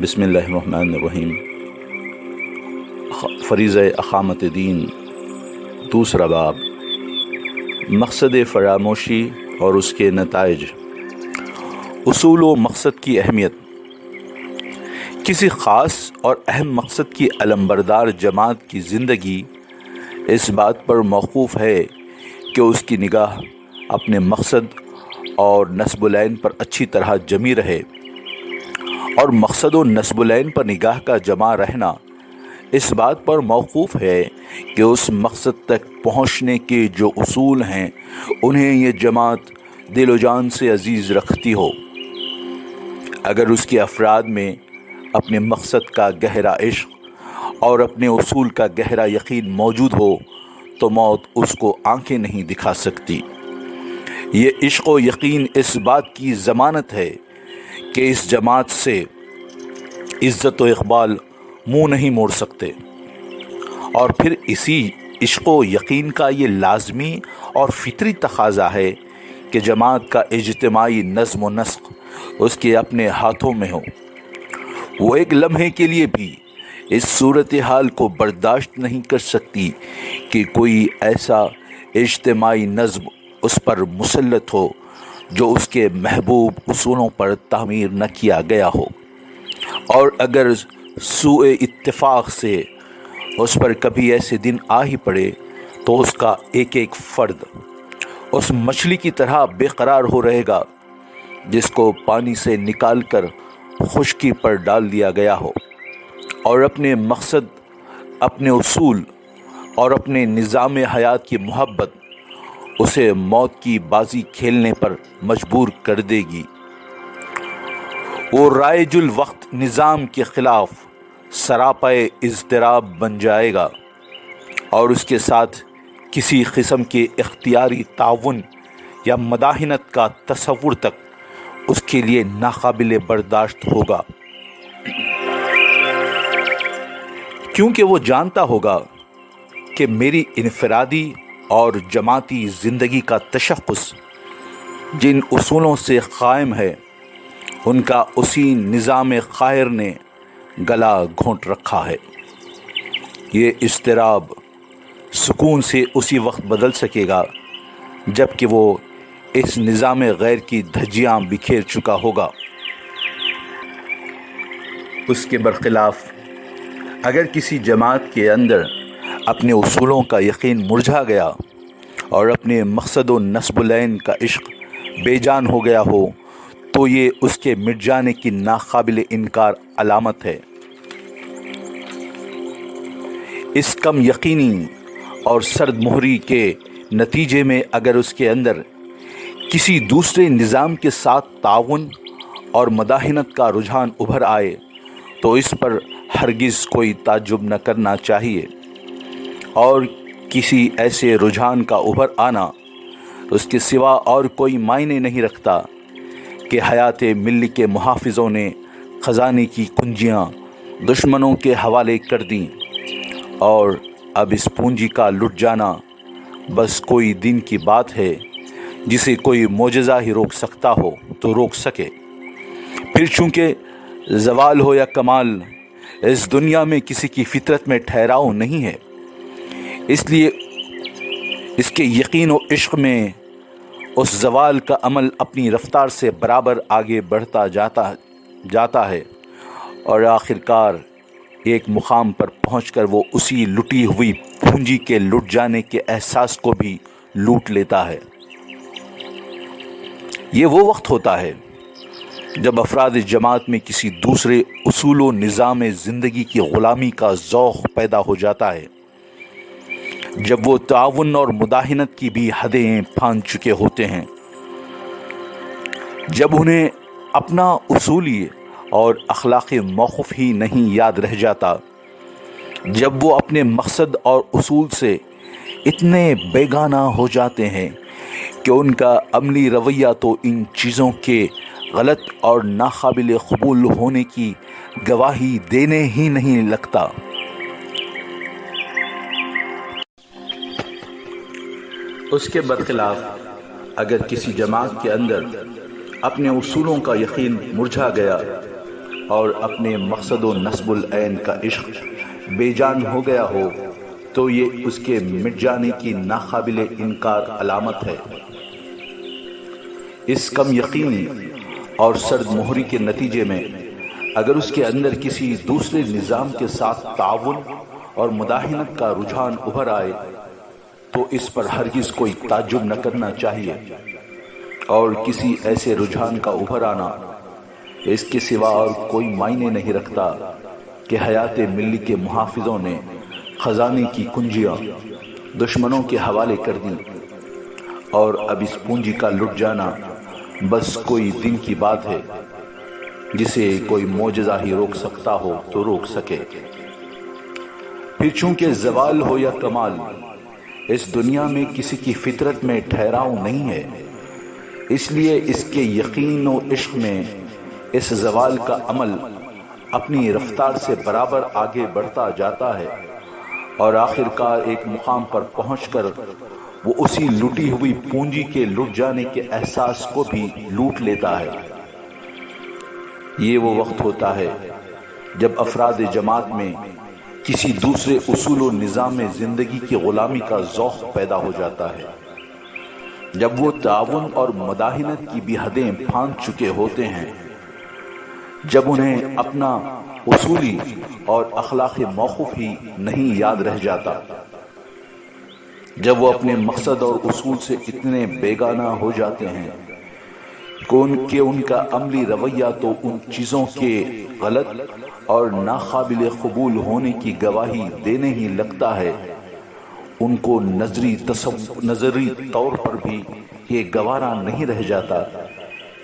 بسم اللہ الرحمن الرحیم۔ فریضہ اقامت دین، دوسرا باب، مقصد فراموشی اور اس کے نتائج۔ اصول و مقصد کی اہمیت۔ کسی خاص اور اہم مقصد کی علمبردار جماعت کی زندگی اس بات پر موقوف ہے کہ اس کی نگاہ اپنے مقصد اور نصب العین پر اچھی طرح جمی رہے، اور مقصد و نصب العین پر نگاہ کا جمع رہنا اس بات پر موقوف ہے کہ اس مقصد تک پہنچنے کے جو اصول ہیں انہیں یہ جماعت دل و جان سے عزیز رکھتی ہو۔ اگر اس کے افراد میں اپنے مقصد کا گہرا عشق اور اپنے اصول کا گہرا یقین موجود ہو تو موت اس کو آنکھیں نہیں دکھا سکتی۔ یہ عشق و یقین اس بات کی ضمانت ہے کہ اس جماعت سے عزت و اقبال منہ نہیں موڑ سکتے، اور پھر اسی عشق و یقین کا یہ لازمی اور فطری تقاضا ہے کہ جماعت کا اجتماعی نظم و نسق اس کے اپنے ہاتھوں میں ہو۔ وہ ایک لمحے کے لیے بھی اس صورتحال کو برداشت نہیں کر سکتی کہ کوئی ایسا اجتماعی نظم اس پر مسلط ہو جو اس کے محبوب اصولوں پر تعمیر نہ کیا گیا ہو، اور اگر سوء اتفاق سے اس پر کبھی ایسے دن آ ہی پڑے تو اس کا ایک ایک فرد اس مچھلی کی طرح بے قرار ہو رہے گا جس کو پانی سے نکال کر خشکی پر ڈال دیا گیا ہو، اور اپنے مقصد، اپنے اصول اور اپنے نظام حیات کی محبت اسے موت کی بازی کھیلنے پر مجبور کر دے گی۔ وہ رائج الوقت نظام کے خلاف سراپائے اضطراب بن جائے گا، اور اس کے ساتھ کسی قسم کے اختیاری تعاون یا مداحنت کا تصور تک اس کے لیے ناقابل برداشت ہوگا، کیونکہ وہ جانتا ہوگا کہ میری انفرادی اور جماعتی زندگی کا تشخص جن اصولوں سے قائم ہے ان کا اسی نظام قاہر نے گلا گھونٹ رکھا ہے۔ یہ اضطراب سکون سے اسی وقت بدل سکے گا جب کہ وہ اس نظام غیر کی دھجیاں بکھیر چکا ہوگا۔ اس کے برخلاف اگر کسی جماعت کے اندر اپنے اصولوں کا یقین مرجھا گیا اور اپنے مقصد و نصب العین کا عشق بے جان ہو گیا ہو تو یہ اس کے مٹ جانے کی ناقابل انکار علامت ہے۔ اس کم یقینی اور سرد مہری کے نتیجے میں اگر اس کے اندر کسی دوسرے نظام کے ساتھ تعاون اور مداحنت کا رجحان ابھر آئے تو اس پر ہرگز کوئی تعجب نہ کرنا چاہیے، اور کسی ایسے رجحان کا ابھر آنا اس کے سوا اور کوئی معنی نہیں رکھتا کہ حیات ملی کے محافظوں نے خزانے کی کنجیاں دشمنوں کے حوالے کر دیں، اور اب اس پونجی کا لٹ جانا بس کوئی دن کی بات ہے جسے کوئی معجزہ ہی روک سکتا ہو تو روک سکے۔ پھر چونکہ زوال ہو یا کمال اس دنیا میں کسی کی فطرت میں ٹھہراؤ نہیں ہے، اس لیے اس کے یقین و عشق میں اس زوال کا عمل اپنی رفتار سے برابر آگے بڑھتا جاتا ہے، اور آخرکار ایک مقام پر پہنچ کر وہ اسی لٹی ہوئی پونجی کے لٹ جانے کے احساس کو بھی لوٹ لیتا ہے۔ یہ وہ وقت ہوتا ہے جب افراد جماعت میں کسی دوسرے اصول و نظام زندگی کی غلامی کا ذوق پیدا ہو جاتا ہے، جب وہ تعاون اور مداحنت کی بھی حدیں پھاند چکے ہوتے ہیں، جب انہیں اپنا اصولی اور اخلاقی موقف ہی نہیں یاد رہ جاتا، جب وہ اپنے مقصد اور اصول سے اتنے بیگانہ ہو جاتے ہیں کہ ان کا عملی رویہ تو ان چیزوں کے غلط اور ناقابل قبول ہونے کی گواہی دینے ہی نہیں لگتا۔ اس کے برخلاف اگر کسی جماعت کے اندر اپنے اصولوں کا یقین مرجھا گیا اور اپنے مقصد و نصب العین کا عشق بے جان ہو گیا ہو تو یہ اس کے مٹ جانے کی ناقابل انکار علامت ہے۔ اس کم یقینی اور سرد مہری کے نتیجے میں اگر اس کے اندر کسی دوسرے نظام کے ساتھ تعاون اور مداہنت کا رجحان ابھر آئے تو اس پر ہرگز کوئی تعجب نہ کرنا چاہیے، اور کسی ایسے رجحان کا ابھر آنا اس کے سوا اور کوئی معنی نہیں رکھتا کہ حیات ملی کے محافظوں نے خزانے کی کنجیاں دشمنوں کے حوالے کر دیں، اور اب اس پونجی کا لٹ جانا بس کوئی دن کی بات ہے جسے کوئی معجزہ ہی روک سکتا ہو تو روک سکے۔ پھر چونکہ زوال ہو یا کمال اس دنیا میں کسی کی فطرت میں ٹھہراؤ نہیں ہے، اس لیے اس کے یقین و عشق میں اس زوال کا عمل اپنی رفتار سے برابر آگے بڑھتا جاتا ہے، اور آخر کار ایک مقام پر پہنچ کر وہ اسی لٹی ہوئی پونجی کے لٹ جانے کے احساس کو بھی لوٹ لیتا ہے۔ یہ وہ وقت ہوتا ہے جب افراد جماعت میں کسی دوسرے اصول و نظام زندگی کی غلامی کا ذوق پیدا ہو جاتا ہے، جب وہ تعاون اور مداہنت کی بھی حدیں پھاند چکے ہوتے ہیں، جب انہیں اپنا اصولی اور اخلاقی موقف ہی نہیں یاد رہ جاتا، جب وہ اپنے مقصد اور اصول سے اتنے بیگانہ ہو جاتے ہیں کہ ان کا عملی رویہ تو ان چیزوں کے غلط اور ناقابل قبول ہونے کی گواہی دینے ہی لگتا ہے، ان کو نظری طور پر بھی یہ گوارا نہیں رہ جاتا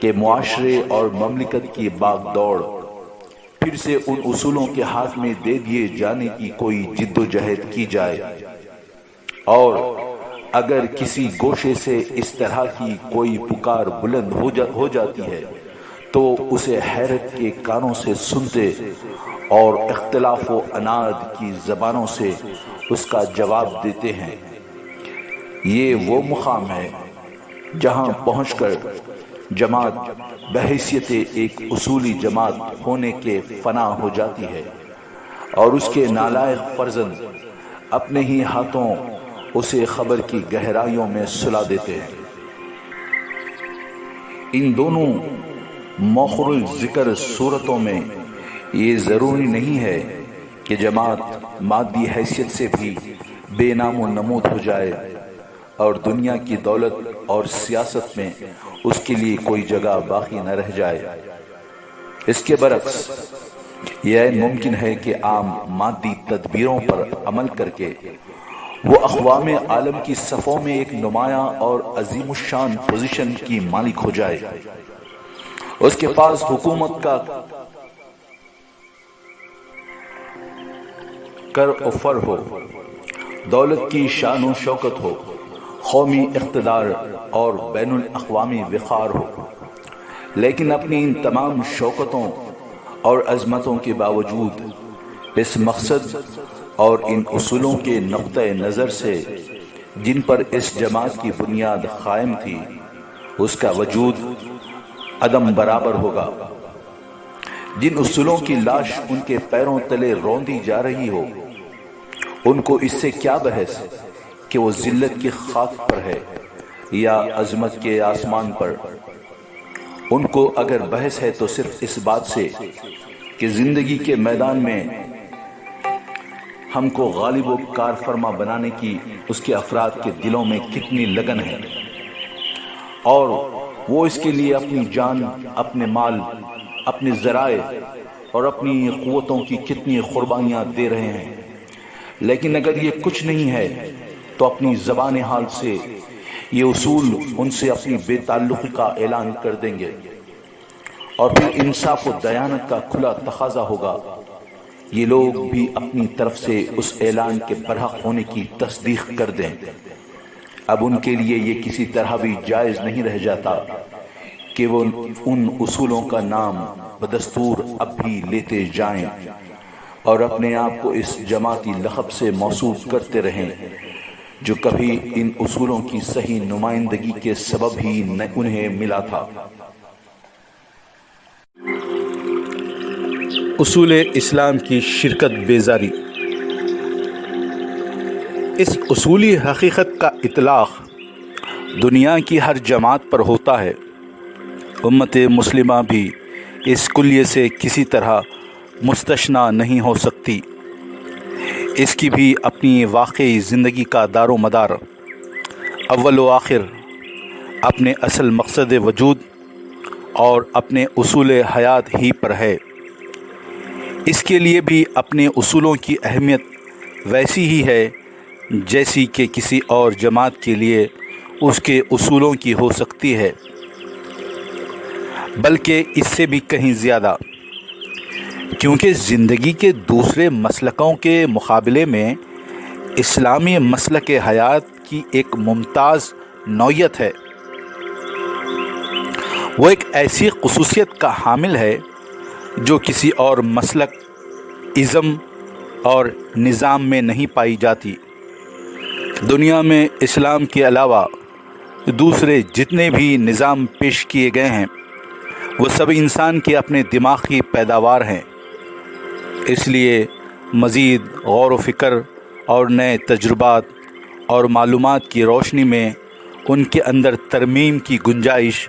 کہ معاشرے اور مملکت کی باغ دوڑ پھر سے ان اصولوں کے ہاتھ میں دے دیے جانے کی کوئی جد و جہد کی جائے، اور اگر کسی گوشے سے اس طرح کی کوئی پکار بلند ہو جاتی ہے تو اسے حیرت کے کانوں سے سنتے اور اختلاف و عناد کی زبانوں سے اس کا جواب دیتے ہیں۔ یہ وہ مقام ہے جہاں پہنچ کر جماعت بحیثیت ایک اصولی جماعت ہونے کے فنا ہو جاتی ہے، اور اس کے نالائق فرزند اپنے ہی ہاتھوں اسے خبر کی گہرائیوں میں سلا دیتے ہیں۔ ان دونوں مؤخر ذکر صورتوں میں یہ ضروری نہیں ہے کہ جماعت مادی حیثیت سے بھی بے نام و نمود ہو جائے اور دنیا کی دولت اور سیاست میں اس کے لیے کوئی جگہ باقی نہ رہ جائے۔ اس کے برعکس یہ ممکن ہے کہ عام مادی تدبیروں پر عمل کر کے وہ اقوام عالم کی صفوں میں ایک نمایاں اور عظیم الشان پوزیشن کی مالک ہو جائے، اس کے پاس حکومت کا کر و فر ہو، دولت کی شان و شوکت ہو، قومی اقتدار اور بین الاقوامی وقار ہو، لیکن اپنی ان تمام شوکتوں اور عظمتوں کے باوجود اس مقصد اور ان اصولوں کے نقطہ نظر سے جن پر اس جماعت کی بنیاد قائم تھی اس کا وجود عدم برابر ہوگا۔ جن اصولوں کی لاش ان کے پیروں تلے روندی جا رہی ہو، ان کو اس سے کیا بحث کہ وہ ذلت کی خاک پر ہے یا عظمت کے آسمان پر۔ ان کو اگر بحث ہے تو صرف اس بات سے کہ زندگی کے میدان میں ہم کو غالب و کار فرما بنانے کی اس کے افراد کے دلوں میں کتنی لگن ہے، اور وہ اس کے لیے اپنی جان، اپنے مال، اپنے ذرائع اور اپنی قوتوں کی کتنی قربانیاں دے رہے ہیں۔ لیکن اگر یہ کچھ نہیں ہے تو اپنی زبان حال سے یہ اصول ان سے اپنی بے تعلقی کا اعلان کر دیں گے، اور پھر انصاف و دیانت کا کھلا تقاضا ہوگا یہ لوگ بھی اپنی طرف سے اس اعلان کے برحق ہونے کی تصدیق کر دیں۔ اب ان کے لیے یہ کسی طرح بھی جائز نہیں رہ جاتا کہ وہ ان اصولوں کا نام بدستور اب بھی لیتے جائیں اور اپنے آپ کو اس جماعتی لقب سے موصوف کرتے رہیں جو کبھی ان اصولوں کی صحیح نمائندگی کے سبب ہی انہیں ملا تھا۔ اصول اسلام کی شرکت بیزاری۔ اس اصولی حقیقت کا اطلاق دنیا کی ہر جماعت پر ہوتا ہے۔ امت مسلمہ بھی اس کلیے سے کسی طرح مستثنیٰ نہیں ہو سکتی۔ اس کی بھی اپنی واقعی زندگی کا دار و مدار اول و آخر اپنے اصل مقصد وجود اور اپنے اصول حیات ہی پر ہے۔ اس کے لیے بھی اپنے اصولوں کی اہمیت ویسی ہی ہے جیسی کہ کسی اور جماعت کے لیے اس کے اصولوں کی ہو سکتی ہے، بلکہ اس سے بھی کہیں زیادہ، کیونکہ زندگی کے دوسرے مسلکوں کے مقابلے میں اسلامی مسلک حیات کی ایک ممتاز نوعیت ہے۔ وہ ایک ایسی خصوصیت کا حامل ہے جو کسی اور مسلک، ازم اور نظام میں نہیں پائی جاتی۔ دنیا میں اسلام کے علاوہ دوسرے جتنے بھی نظام پیش کیے گئے ہیں وہ سب انسان کے اپنے دماغ کی پیداوار ہیں۔ اس لیے مزید غور و فکر اور نئے تجربات اور معلومات کی روشنی میں ان کے اندر ترمیم کی گنجائش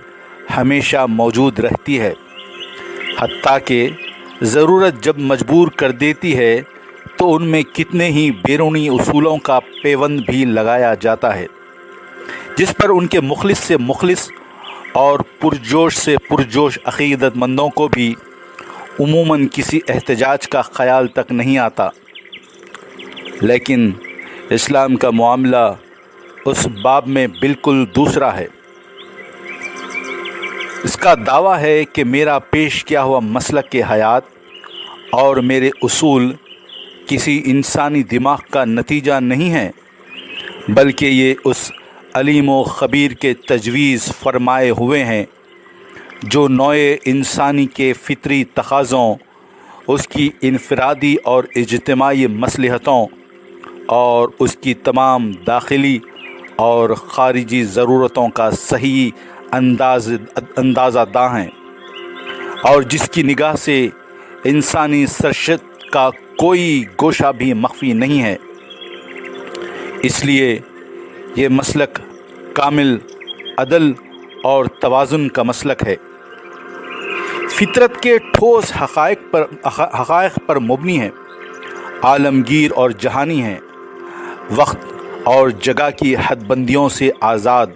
ہمیشہ موجود رہتی ہے، حتیٰ کہ ضرورت جب مجبور کر دیتی ہے تو ان میں کتنے ہی بیرونی اصولوں کا پیوند بھی لگایا جاتا ہے، جس پر ان کے مخلص سے مخلص اور پرجوش سے پرجوش عقیدت مندوں کو بھی عموماً کسی احتجاج کا خیال تک نہیں آتا۔ لیکن اسلام کا معاملہ اس باب میں بالکل دوسرا ہے۔ اس کا دعویٰ ہے کہ میرا پیش کیا ہوا مسلک کے حیات اور میرے اصول کسی انسانی دماغ کا نتیجہ نہیں ہے، بلکہ یہ اس علیم و خبیر کے تجویز فرمائے ہوئے ہیں جو نوع انسانی کے فطری تقاضوں، اس کی انفرادی اور اجتماعی مصلحتوں اور اس کی تمام داخلی اور خارجی ضرورتوں کا صحیح اندازہ داں ہیں، اور جس کی نگاہ سے انسانی سرشت کا کوئی گوشہ بھی مخفی نہیں ہے۔ اس لیے یہ مسلک کامل عدل اور توازن کا مسلک ہے، فطرت کے ٹھوس حقائق پر مبنی ہے، عالمگیر اور جہانی ہے، وقت اور جگہ کی حد بندیوں سے آزاد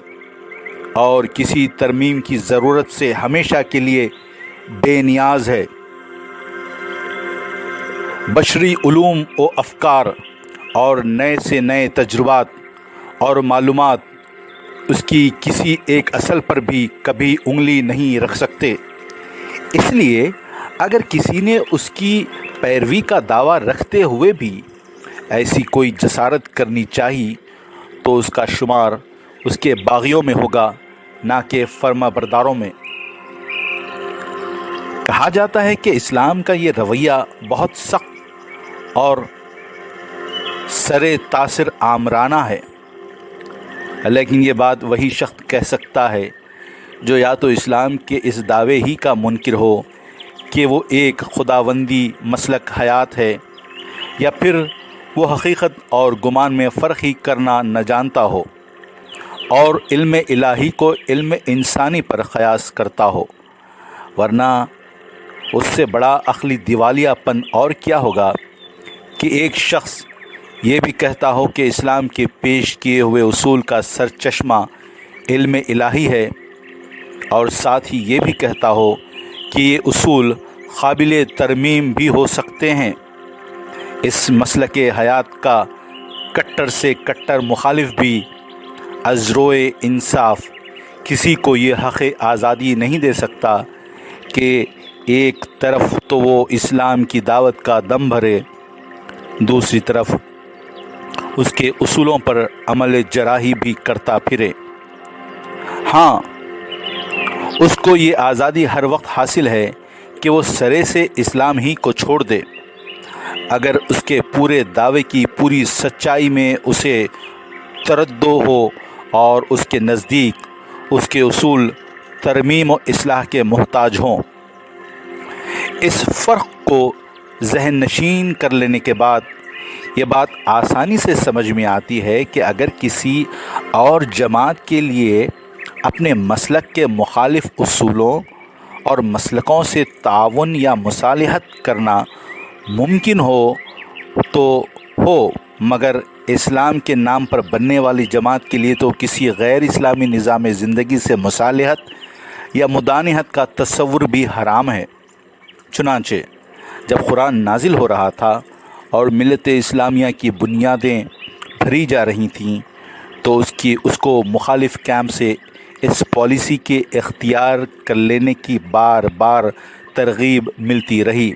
اور کسی ترمیم کی ضرورت سے ہمیشہ کے لیے بے نیاز ہے۔ بشری علوم و افکار اور نئے سے نئے تجربات اور معلومات اس کی کسی ایک اصل پر بھی کبھی انگلی نہیں رکھ سکتے۔ اس لیے اگر کسی نے اس کی پیروی کا دعویٰ رکھتے ہوئے بھی ایسی کوئی جسارت کرنی چاہی تو اس کا شمار اس کے باغیوں میں ہوگا، نہ کہ فرما برداروں میں۔ کہا جاتا ہے کہ اسلام کا یہ رویہ بہت سخت اور سرے تاثر آمرانہ ہے، لیکن یہ بات وہی شخص کہہ سکتا ہے جو یا تو اسلام کے اس دعوے ہی کا منکر ہو کہ وہ ایک خداوندی مسلک حیات ہے، یا پھر وہ حقیقت اور گمان میں فرق ہی کرنا نہ جانتا ہو اور علم الہی کو علم انسانی پر قیاس کرتا ہو، ورنہ اس سے بڑا عقلی دیوالیہ پن اور کیا ہوگا کہ ایک شخص یہ بھی کہتا ہو کہ اسلام کے پیش کیے ہوئے اصول کا سرچشمہ علم الہی ہے، اور ساتھ ہی یہ بھی کہتا ہو کہ یہ اصول قابل ترمیم بھی ہو سکتے ہیں۔ اس مسلک حیات کا کٹر سے کٹر مخالف بھی از روئے انصاف کسی کو یہ حق آزادی نہیں دے سکتا کہ ایک طرف تو وہ اسلام کی دعوت کا دم بھرے، دوسری طرف اس کے اصولوں پر عمل جراحی بھی کرتا پھرے۔ ہاں، اس کو یہ آزادی ہر وقت حاصل ہے کہ وہ سرے سے اسلام ہی کو چھوڑ دے، اگر اس کے پورے دعوے کی پوری سچائی میں اسے تردد ہو اور اس کے نزدیک اس کے اصول ترمیم و اصلاح کے محتاج ہوں۔ اس فرق کو ذہن نشین کر لینے کے بعد یہ بات آسانی سے سمجھ میں آتی ہے کہ اگر کسی اور جماعت کے لیے اپنے مسلک کے مخالف اصولوں اور مسلکوں سے تعاون یا مصالحت کرنا ممکن ہو تو ہو، مگر اسلام کے نام پر بننے والی جماعت کے لیے تو کسی غیر اسلامی نظام زندگی سے مصالحت یا مدانحت کا تصور بھی حرام ہے۔ چنانچہ جب قرآن نازل ہو رہا تھا اور ملت اسلامیہ کی بنیادیں بھری جا رہی تھیں تو اس کو مخالف کیمپ سے اس پالیسی کے اختیار کر لینے کی بار بار ترغیب ملتی رہی،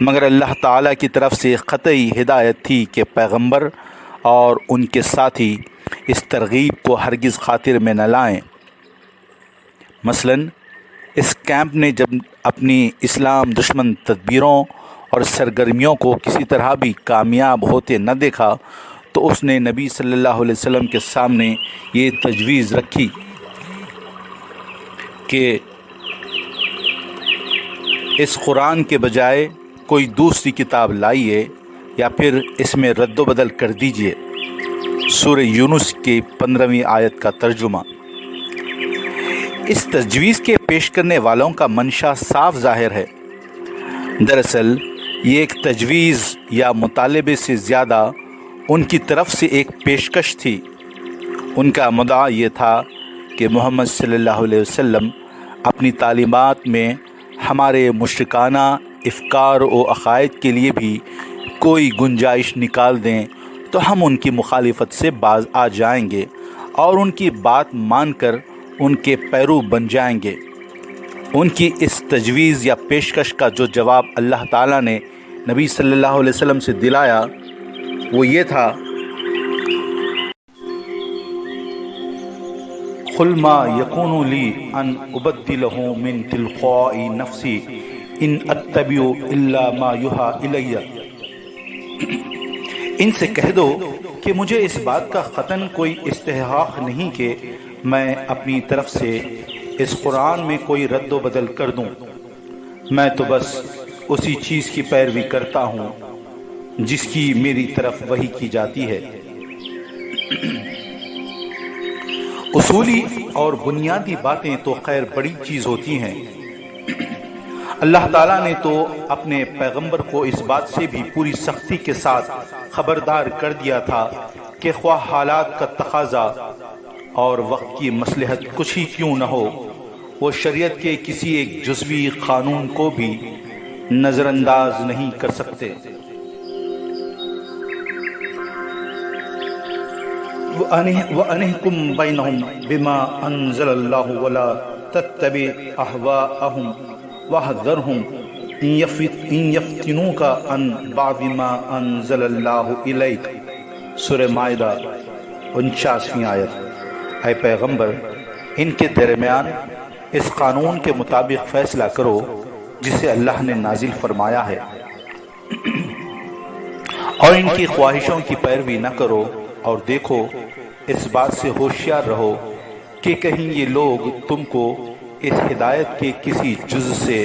مگر اللہ تعالیٰ کی طرف سے قطعی ہدایت تھی کہ پیغمبر اور ان کے ساتھی اس ترغیب کو ہرگز خاطر میں نہ لائیں۔ مثلاً اس کیمپ نے جب اپنی اسلام دشمن تدبیروں اور سرگرمیوں کو کسی طرح بھی کامیاب ہوتے نہ دیکھا تو اس نے نبی صلی اللہ علیہ وسلم کے سامنے یہ تجویز رکھی کہ اس قرآن کے بجائے کوئی دوسری کتاب لائیے یا پھر اس میں رد و بدل کر دیجیے۔ سورہ یونس کی 15ویں آیت کا ترجمہ۔ اس تجویز کے پیش کرنے والوں کا منشا صاف ظاہر ہے۔ دراصل یہ ایک تجویز یا مطالبے سے زیادہ ان کی طرف سے ایک پیشکش تھی۔ ان کا مدعا یہ تھا کہ محمد صلی اللہ علیہ وسلم اپنی تعلیمات میں ہمارے مشرکانہ افکار و عقائد کے لیے بھی کوئی گنجائش نکال دیں تو ہم ان کی مخالفت سے باز آ جائیں گے اور ان کی بات مان کر ان کے پیرو بن جائیں گے۔ ان کی اس تجویز یا پیشکش کا جو جواب اللہ تعالیٰ نے نبی صلی اللہ علیہ وسلم سے دلایا وہ یہ تھا، قُلْ مَا يَكُونُ لِي أَنْ أُبَدِّلَهُ مِنْ تِلْقَاءِ نَفْسِي إِنْ أَتَّبِعُ إِلَّا مَا يُوحَىٰ إِلَيَّ۔ ان سے کہہ دو کہ مجھے اس بات کا قطعاً کوئی استحقاق نہیں کہ میں اپنی طرف سے اس قرآن میں کوئی رد و بدل کر دوں، میں تو بس اسی چیز کی پیروی کرتا ہوں جس کی میری طرف وحی کی جاتی ہے۔ اصولی اور بنیادی باتیں تو خیر بڑی چیز ہوتی ہیں۔ اللہ تعالیٰ نے تو اپنے پیغمبر کو اس بات سے بھی پوری سختی کے ساتھ خبردار کر دیا تھا کہ خواہ حالات کا تقاضا اور وقت کی مصلحت کچھ ہی کیوں نہ ہو، وہ شریعت کے کسی ایک جزوی قانون کو بھی نظر انداز نہیں کر سکتے۔ وَأَنِحْكُمْ بَيْنَهُمْ بِمَا أَنزَلَ اللَّهُ وَلَا تَتَّبِعْ أَهْوَاءَهُمْ وَاحْذَرْهُمْ إِن يَفْتِنُوكَ عَن بَعْضِ مَا أَنزَلَ اللَّهُ إِلَيْكَ۔ سورہ مائدہ 49ویں آیت۔ اے پیغمبر، ان کے درمیان اس قانون کے مطابق فیصلہ کرو جسے اللہ نے نازل فرمایا ہے، اور ان کی خواہشوں کی پیروی نہ کرو، اور دیکھو اس بات سے ہوشیار رہو کہ کہیں یہ لوگ تم کو اس ہدایت کے کسی جز سے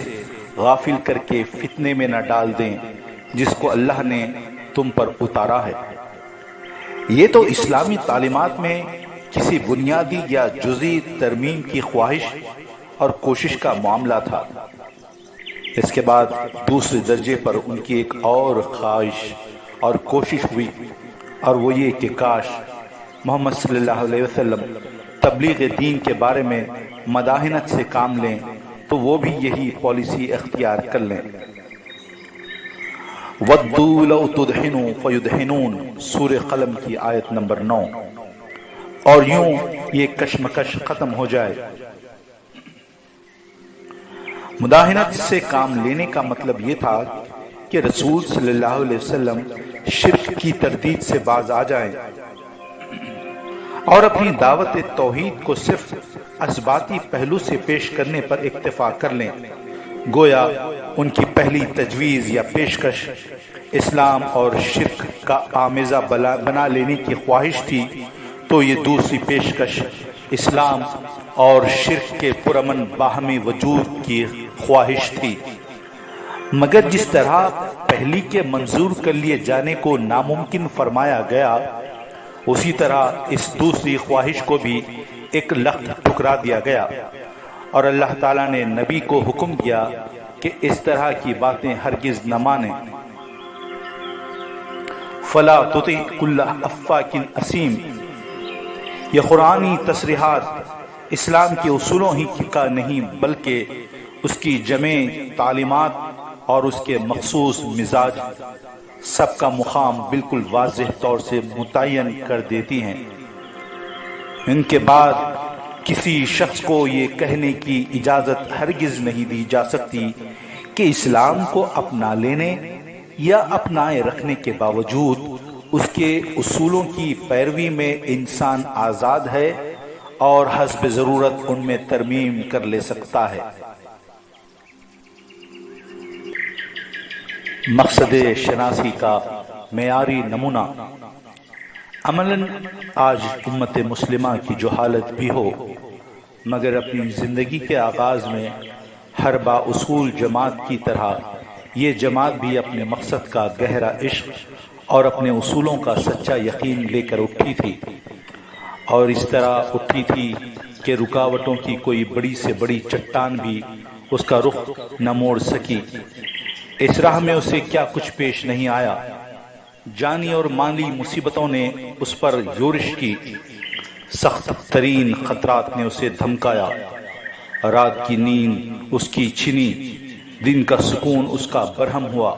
غافل کر کے فتنے میں نہ ڈال دیں جس کو اللہ نے تم پر اتارا ہے۔ یہ تو اسلامی تعلیمات میں کسی بنیادی یا جزئی ترمیم کی خواہش اور کوشش کا معاملہ تھا۔ اس کے بعد دوسرے درجے پر ان کی ایک اور خواہش اور کوشش ہوئی، اور وہ یہ کہ کاش محمد صلی اللہ علیہ وسلم تبلیغ دین کے بارے میں مداحنت سے کام لیں تو وہ بھی یہی پالیسی اختیار کر لیں۔ وَدُّوا لَوْ تُدْحِنُوا فَيُدْحِنُونَ، سورہ قلم کی آیت نمبر 9۔ اور یوں یہ کشمکش ختم ہو جائے۔ مداحنت سے کام لینے کا مطلب یہ تھا کہ رسول صلی اللہ علیہ وسلم شرک کی تردید سے باز آ جائیں اور اپنی دعوت توحید کو صرف اثباتی پہلو سے پیش کرنے پر اکتفا کر لیں۔ گویا ان کی پہلی تجویز یا پیشکش اسلام اور شرک کا آمیزہ بنا لینے کی خواہش تھی، تو یہ دوسری پیشکش اسلام اور شرک کے پرامن باہمی وجود کی خواہش تھی۔ مگر جس طرح پہلی کے منظور کر لیے جانے کو ناممکن فرمایا گیا، اسی طرح اس دوسری خواہش کو بھی ایک لخت ٹھکرا دیا گیا، اور اللہ تعالیٰ نے نبی کو حکم کیا کہ اس طرح کی باتیں ہرگز نہ مانیں۔ فلا تطع کل افاک اثیم، یہ قرآنی تصریحات اسلام کے اصولوں ہی کا نہیں بلکہ اس کی جمع تعلیمات اور اس کے مخصوص مزاج سب کا مقام بالکل واضح طور سے متعین کر دیتی ہیں۔ ان کے بعد کسی شخص کو یہ کہنے کی اجازت ہرگز نہیں دی جا سکتی کہ اسلام کو اپنا لینے یا اپنائے رکھنے کے باوجود اس کے اصولوں کی پیروی میں انسان آزاد ہے اور حسب ضرورت ان میں ترمیم کر لے سکتا ہے۔ مقصد شناسی کا معیاری نمونہ۔ عملاً آج امت مسلمہ کی جو حالت بھی ہو، مگر اپنی زندگی کے آغاز میں ہر با اصول جماعت کی طرح یہ جماعت بھی اپنے مقصد کا گہرا عشق اور اپنے اصولوں کا سچا یقین لے کر اٹھی تھی، اور اس طرح اٹھی تھی کہ رکاوٹوں کی کوئی بڑی سے بڑی چٹان بھی اس کا رخ نہ موڑ سکی۔ اس راہ میں اسے کیا کچھ پیش نہیں آیا، جانی اور مالی مصیبتوں نے اس پر یورش کی، سخت ترین خطرات نے اسے دھمکایا، رات کی نیند اس کی چھنی، دن کا سکون اس کا برہم ہوا،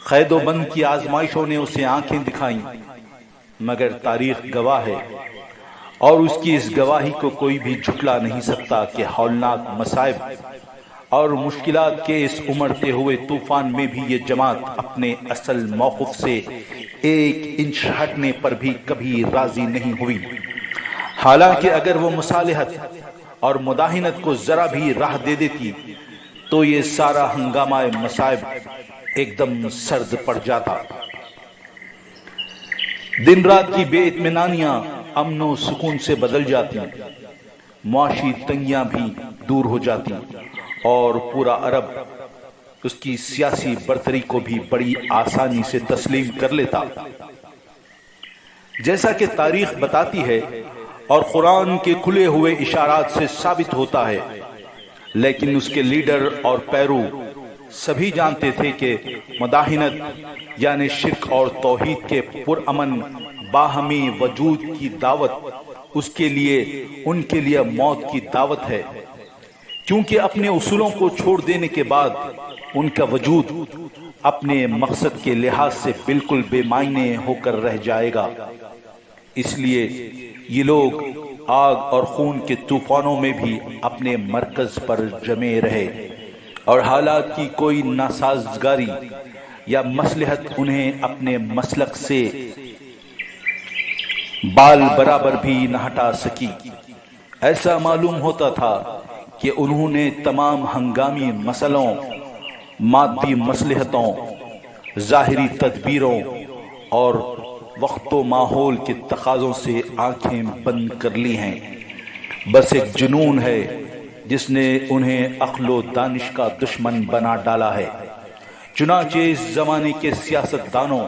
قید و بند کی آزمائشوں نے اسے آنکھیں دکھائیں، مگر تاریخ گواہ ہے اور اس کی اس گواہی کو کوئی بھی جھٹلا نہیں سکتا کہ ہولناک مصائب اور مشکلات کے اس امڑتے ہوئے طوفان میں بھی یہ جماعت اپنے اصل موقف سے ایک انچ ہٹنے پر بھی کبھی راضی نہیں ہوئی، حالانکہ اگر وہ مصالحت اور مداہنت کو ذرا بھی راہ دے دیتی تو یہ سارا ہنگامہ مصائب ایک دم سرد پڑ جاتا، دن رات کی بے اطمینانیاں امن و سکون سے بدل جاتی، معاشی تنگیاں بھی دور ہو جاتی، اور پورا عرب اس کی سیاسی برتری کو بھی بڑی آسانی سے تسلیم کر لیتا، جیسا کہ تاریخ بتاتی ہے اور قرآن کے کھلے ہوئے اشارات سے ثابت ہوتا ہے۔ لیکن اس کے لیڈر اور پیرو سبھی جانتے تھے کہ مداہنت یعنی شرک اور توحید کے پرامن باہمی وجود کی دعوت اس کے لیے ان کے لیے موت کی دعوت ہے، کیونکہ اپنے اصولوں کو چھوڑ دینے کے بعد ان کا وجود اپنے مقصد کے لحاظ سے بالکل بے معنی ہو کر رہ جائے گا۔ اس لیے یہ لوگ آگ اور خون کے طوفانوں میں بھی اپنے مرکز پر جمے رہے، اور حالات کی کوئی ناسازگاری یا مصلحت انہیں اپنے مسلک سے بال برابر بھی نہ ہٹا سکی۔ ایسا معلوم ہوتا تھا کہ انہوں نے تمام ہنگامی مسئلوں، مادی مصلحتوں، ظاہری تدبیروں اور وقت و ماحول کے تقاضوں سے آنکھیں بند کر لی ہیں۔ بس ایک جنون ہے جس نے انہیں عقل و دانش کا دشمن بنا ڈالا ہے۔ چنانچہ اس زمانے کے سیاست دانوں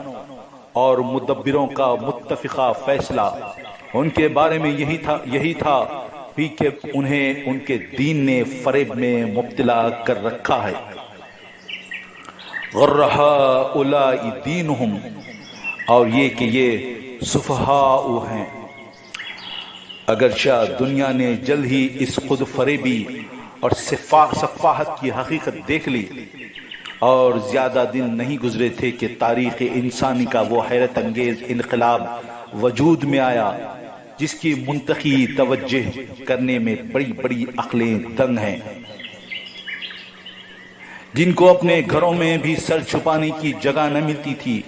اور مدبروں کا متفقہ فیصلہ ان کے بارے میں یہی تھا بھی کہ انہیں ان کے دین نے فریب میں مبتلا کر رکھا ہے۔ غر ہؤلاء دینہم، اور یہ کہ یہ سفہاء ہیں۔ اگرچہ دنیا نے جلد ہی اس خود فریبی اور سفاہت کی حقیقت دیکھ لی، اور زیادہ دن نہیں گزرے تھے کہ تاریخ انسانی کا وہ حیرت انگیز انقلاب وجود میں آیا جس کی منطقی توجہ کرنے میں بڑی بڑی عقلیں دنگ ہیں، جن کو اپنے گھروں میں بھی سر چھپانے کی جگہ نہ ملتی تھی۔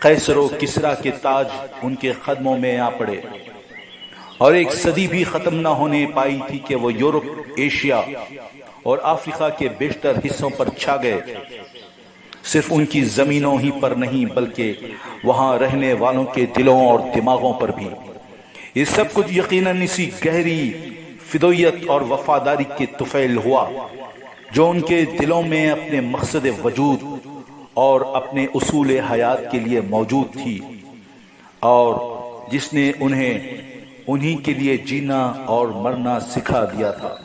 قیصر و کسریٰ کے تاج ان کے قدموں میں آ پڑے، اور ایک صدی بھی ختم نہ ہونے پائی تھی کہ وہ یورپ، ایشیا اور افریقہ کے بیشتر حصوں پر چھا گئے۔ صرف ان کی زمینوں ہی پر نہیں بلکہ وہاں رہنے والوں کے دلوں اور دماغوں پر بھی۔ یہ سب کچھ یقیناً اسی گہری فدائیت اور وفاداری کے طفیل ہوا جو ان کے دلوں میں اپنے مقصد وجود اور اپنے اصول حیات کے لیے موجود تھی، اور جس نے انہیں انہی کے لیے جینا اور مرنا سکھا دیا تھا۔